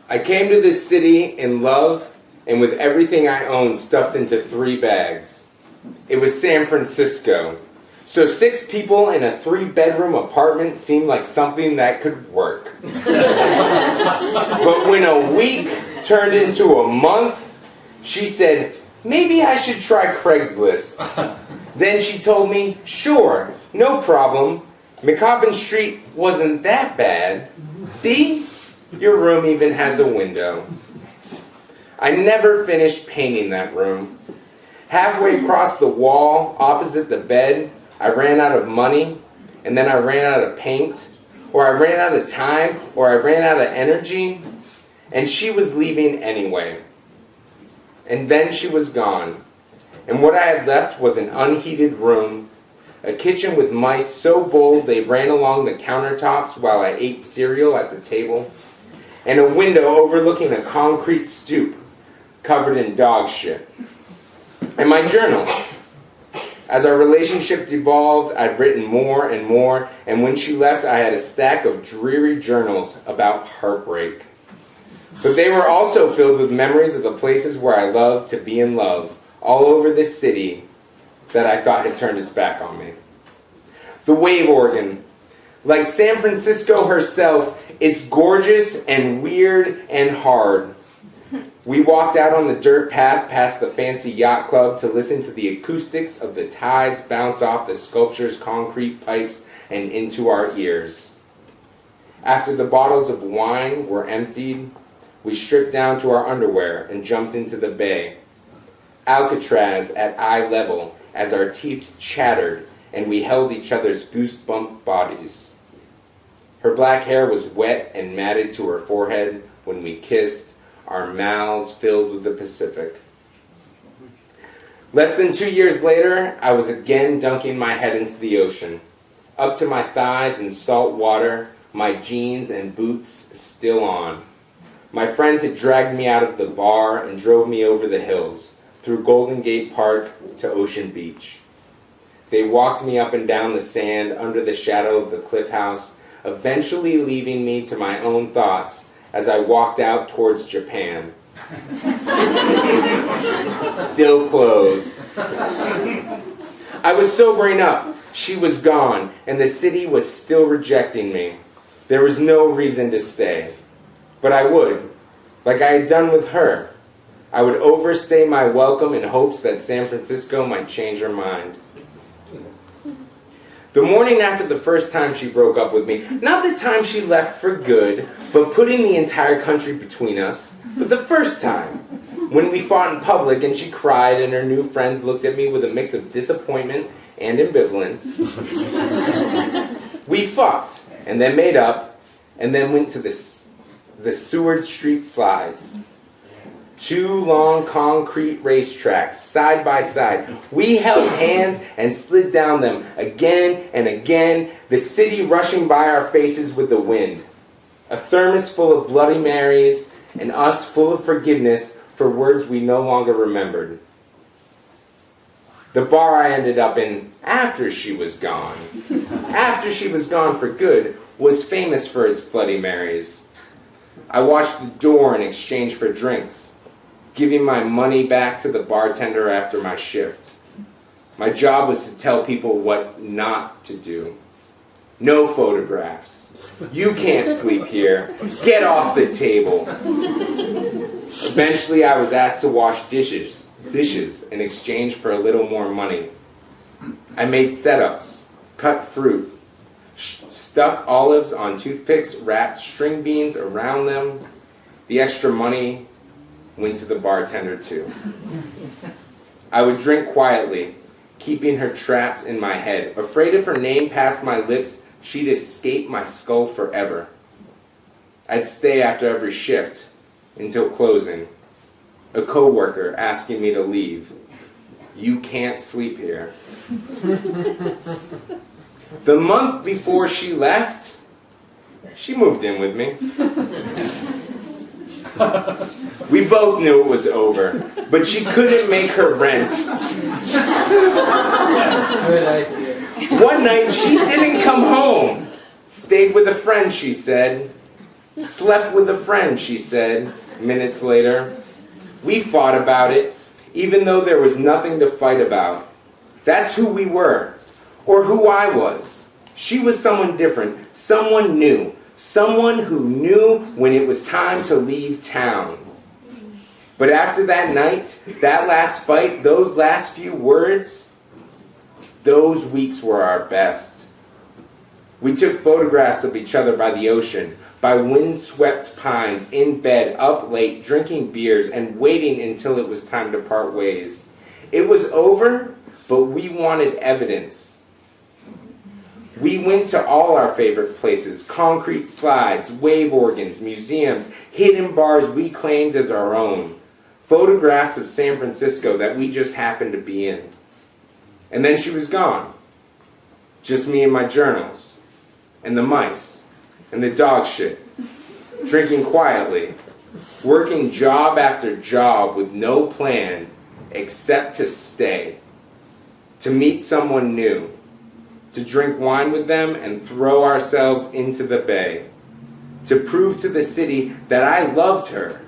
I came to this city in love and with everything I owned stuffed into 3 bags. It was San Francisco. So 6 people in a 3-bedroom apartment seemed like something that could work. But when a week turned into a month, she said, maybe I should try Craigslist. Then she told me, sure, no problem. McCobbin Street wasn't that bad. See? Your room even has a window. I never finished painting that room. Halfway across the wall, opposite the bed, I ran out of money, and then I ran out of paint, or I ran out of time, or I ran out of energy, and she was leaving anyway. And then she was gone, and what I had left was an unheated room, a kitchen with mice so bold they ran along the countertops while I ate cereal at the table, and a window overlooking a concrete stoop covered in dog shit. And my journals. As our relationship devolved, I'd written more and more, and when she left, I had a stack of dreary journals about heartbreak. But they were also filled with memories of the places where I loved to be in love, all over this city that I thought had turned its back on me. The wave organ. Like San Francisco herself, it's gorgeous and weird and hard. We walked out on the dirt path past the fancy yacht club to listen to the acoustics of the tides bounce off the sculpture's concrete pipes and into our ears. After the bottles of wine were emptied, we stripped down to our underwear and jumped into the bay. Alcatraz at eye level as our teeth chattered and we held each other's goosebump bodies. Her black hair was wet and matted to her forehead when we kissed, our mouths filled with the Pacific. Less than 2 years later, I was again dunking my head into the ocean. Up to my thighs in salt water, my jeans and boots still on. My friends had dragged me out of the bar and drove me over the hills, through Golden Gate Park to Ocean Beach. They walked me up and down the sand under the shadow of the cliff house, eventually leaving me to my own thoughts as I walked out towards Japan. Still clothed. I was sobering up. She was gone, and the city was still rejecting me. There was no reason to stay. But I would, like I had done with her. I would overstay my welcome in hopes that San Francisco might change her mind. The morning after the first time she broke up with me, not the time she left for good, but putting the entire country between us, but the first time, when we fought in public and she cried and her new friends looked at me with a mix of disappointment and ambivalence. We fought, and then made up, and then went to the Seward Street slides. 2 long concrete racetracks, side by side. We held hands and slid down them again and again, the city rushing by our faces with the wind. A thermos full of Bloody Marys, and us full of forgiveness for words we no longer remembered. The bar I ended up in after she was gone for good, was famous for its Bloody Marys. I watched the door in exchange for drinks, giving my money back to the bartender after my shift. My job was to tell people what not to do. No photographs. You can't sleep here. Get off the table. Eventually I was asked to wash dishes in exchange for a little more money. I made setups, cut fruit, stuck olives on toothpicks, wrapped string beans around them. The extra money went to the bartender too. I would drink quietly, keeping her trapped in my head. Afraid if her name passed my lips, she'd escape my skull forever. I'd stay after every shift until closing. A coworker asking me to leave. You can't sleep here. The month before she left, she moved in with me. We both knew it was over, but she couldn't make her rent. Good idea. One night, she didn't come home. Stayed with a friend, she said. Slept with a friend, she said, minutes later. We fought about it, even though there was nothing to fight about. That's who we were, or who I was. She was someone different, someone new, someone who knew when it was time to leave town. But after that night, that last fight, those last few words, those weeks were our best. We took photographs of each other by the ocean, by wind-swept pines, in bed, up late, drinking beers, and waiting until it was time to part ways. It was over, but we wanted evidence. We went to all our favorite places, concrete slides, wave organs, museums, hidden bars we claimed as our own, photographs of San Francisco that we just happened to be in. And then she was gone. Just me and my journals, and the mice, and the dog shit, drinking quietly, working job after job with no plan except to stay, to meet someone new, to drink wine with them and throw ourselves into the bay, to prove to the city that I loved her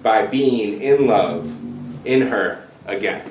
by being in love in her again.